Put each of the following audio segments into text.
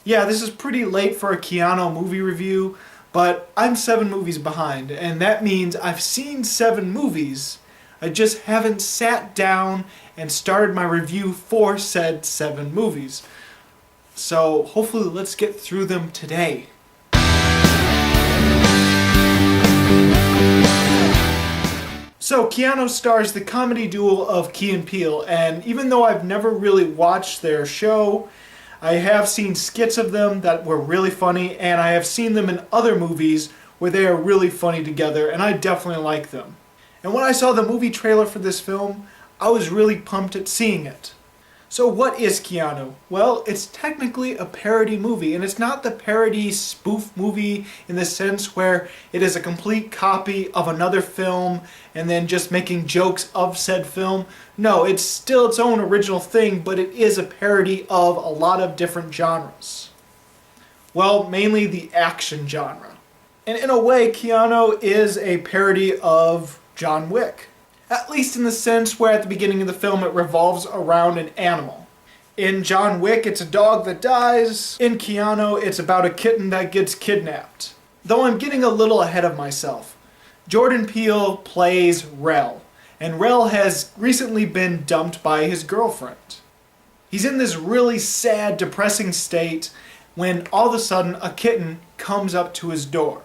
Yeah, this is pretty late for a Keanu movie review, but I'm 7 movies behind, and that means I've seen 7 movies. I just haven't sat down and started my review for said 7 movies. So hopefully let's get through them today. So Keanu stars the comedy duo of Key and Peele, and even though I've never really watched their show, I have seen skits of them that were really funny, and I have seen them in other movies where they are really funny together, and I definitely like them. And when I saw the movie trailer for this film, I was really pumped at seeing it. So what is Keanu? Well, it's technically a parody movie, and it's not the parody spoof movie in the sense where it is a complete copy of another film and then just making jokes of said film. No, it's still its own original thing, but it is a parody of a lot of different genres. Well, mainly the action genre. And in a way, Keanu is a parody of John Wick. At least in the sense where at the beginning of the film it revolves around an animal. In John Wick it's a dog that dies. In Keanu it's about a kitten that gets kidnapped. Though I'm getting a little ahead of myself. Jordan Peele plays Rel, and Rel has recently been dumped by his girlfriend. He's in this really sad, depressing state when all of a sudden a kitten comes up to his door.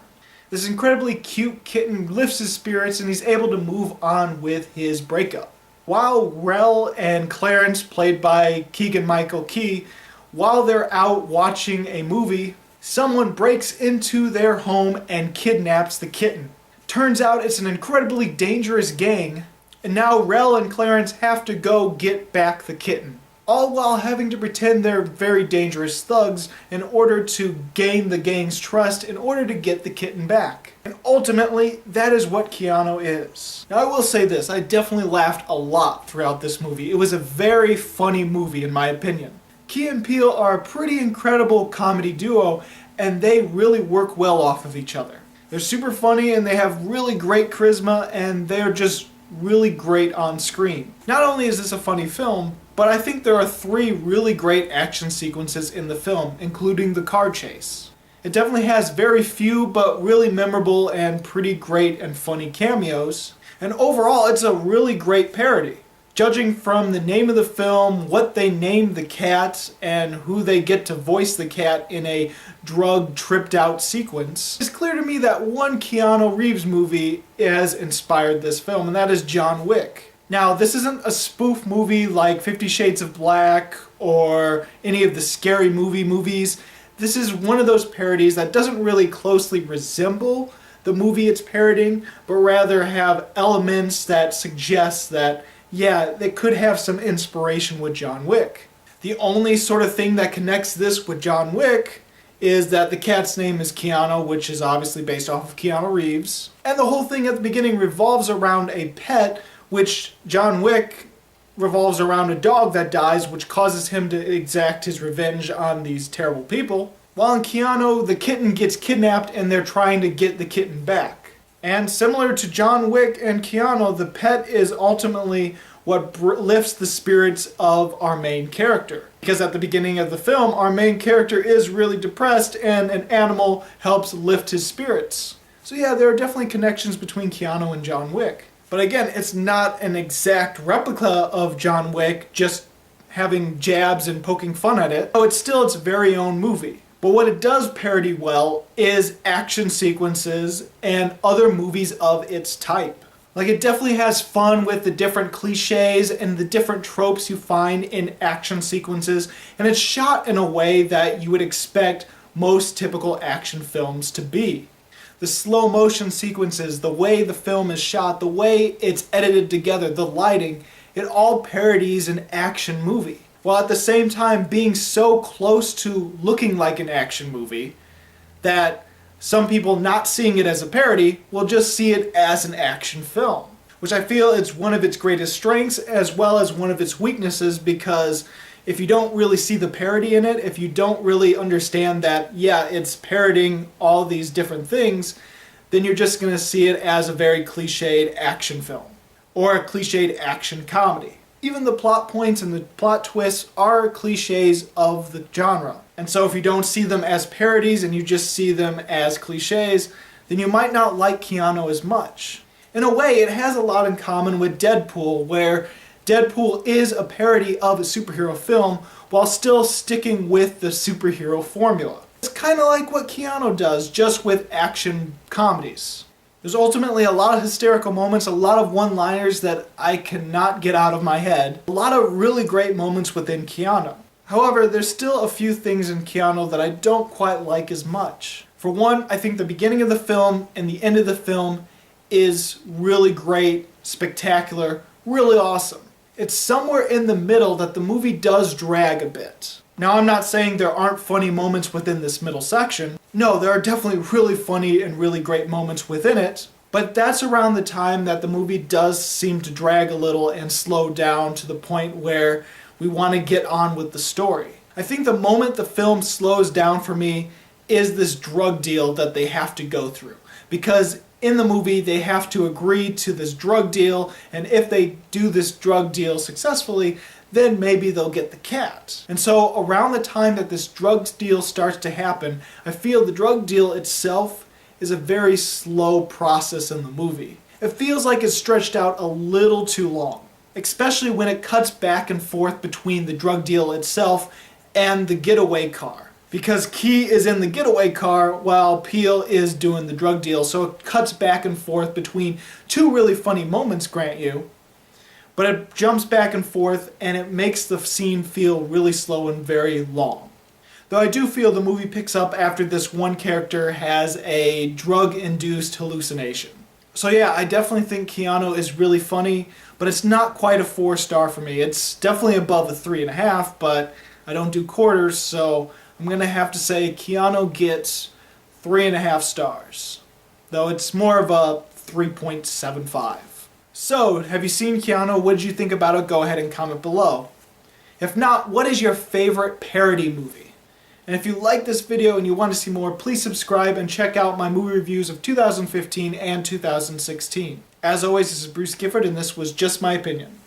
This incredibly cute kitten lifts his spirits and he's able to move on with his breakup. While Rel and Clarence, played by Keegan-Michael Key, while they're out watching a movie, someone breaks into their home and kidnaps the kitten. Turns out it's an incredibly dangerous gang, and now Rel and Clarence have to go get back the kitten. All while having to pretend they're very dangerous thugs in order to gain the gang's trust in order to get the kitten back. And ultimately, that is what Keanu is. Now I will say this, I definitely laughed a lot throughout this movie. It was a very funny movie in my opinion. Key and Peele are a pretty incredible comedy duo, and they really work well off of each other. They're super funny and they have really great charisma, and they're just really great on screen. Not only is this a funny film, but I think there are 3 really great action sequences in the film, including the car chase. It definitely has very few but really memorable and pretty great and funny cameos, and overall it's a really great parody. Judging from the name of the film, what they named the cat, and who they get to voice the cat in a drug tripped out sequence, it's clear to me that one Keanu Reeves movie has inspired this film, and that is John Wick. Now, this isn't a spoof movie like 50 Shades of Black or any of the scary movies. This is one of those parodies that doesn't really closely resemble the movie it's parodying, but rather have elements that suggest that, yeah, they could have some inspiration with John Wick. The only sort of thing that connects this with John Wick is that the cat's name is Keanu, which is obviously based off of Keanu Reeves. And the whole thing at the beginning revolves around a pet, which John Wick revolves around a dog that dies, which causes him to exact his revenge on these terrible people. While in Keanu, the kitten gets kidnapped and they're trying to get the kitten back. And similar to John Wick and Keanu, the pet is ultimately what lifts the spirits of our main character. Because at the beginning of the film, our main character is really depressed and an animal helps lift his spirits. So yeah, there are definitely connections between Keanu and John Wick. But again, it's not an exact replica of John Wick, just having jabs and poking fun at it. So it's still its very own movie. But what it does parody well is action sequences and other movies of its type. Like, it definitely has fun with the different cliches and the different tropes you find in action sequences, and it's shot in a way that you would expect most typical action films to be. The slow motion sequences, the way the film is shot, the way it's edited together, the lighting, it all parodies an action movie. While at the same time being so close to looking like an action movie that some people not seeing it as a parody will just see it as an action film. Which I feel is one of its greatest strengths as well as one of its weaknesses, because if you don't really see the parody in it, if you don't really understand that, yeah, it's parodying all these different things, then you're just going to see it as a very cliched action film or a cliched action comedy. even the plot points and the plot twists are cliches of the genre. And so if you don't see them as parodies and you just see them as cliches, then you might not like Keanu as much. In a way, it has a lot in common with Deadpool, where Deadpool is a parody of a superhero film while still sticking with the superhero formula. It's kind of like what Keanu does, just with action comedies. There's ultimately a lot of hysterical moments, a lot of one-liners that I cannot get out of my head, a lot of really great moments within Keanu. However, there's still a few things in Keanu that I don't quite like as much. For one, I think the beginning of the film and the end of the film is really great, spectacular, really awesome. It's somewhere in the middle that the movie does drag a bit. Now, I'm not saying there aren't funny moments within this middle section. No, there are definitely really funny and really great moments within it, but that's around the time that the movie does seem to drag a little and slow down to the point where we want to get on with the story. I think the moment the film slows down for me is this drug deal that they have to go through. Because in the movie, they have to agree to this drug deal, and if they do this drug deal successfully, then maybe they'll get the cat. And so around the time that this drug deal starts to happen, I feel the drug deal itself is a very slow process in the movie. It feels like it's stretched out a little too long, especially when it cuts back and forth between the drug deal itself and the getaway car. Because Key is in the getaway car while Peele is doing the drug deal, so it cuts back and forth between two really funny moments, grant you, but it jumps back and forth and it makes the scene feel really slow and very long. Though I do feel the movie picks up after this one character has a drug-induced hallucination. So yeah, I definitely think Keanu is really funny, but it's not quite a 4-star for me. It's definitely above a 3.5, but I don't do quarters, so I'm going to have to say Keanu gets 3.5 stars. Though it's more of a 3.75. So, have you seen Keanu? What did you think about it? Go ahead and comment below. If not, what is your favorite parody movie? And if you like this video and you want to see more, please subscribe and check out my movie reviews of 2015 and 2016. As always, this is Bruce Gifford, and this was Just My Opinion.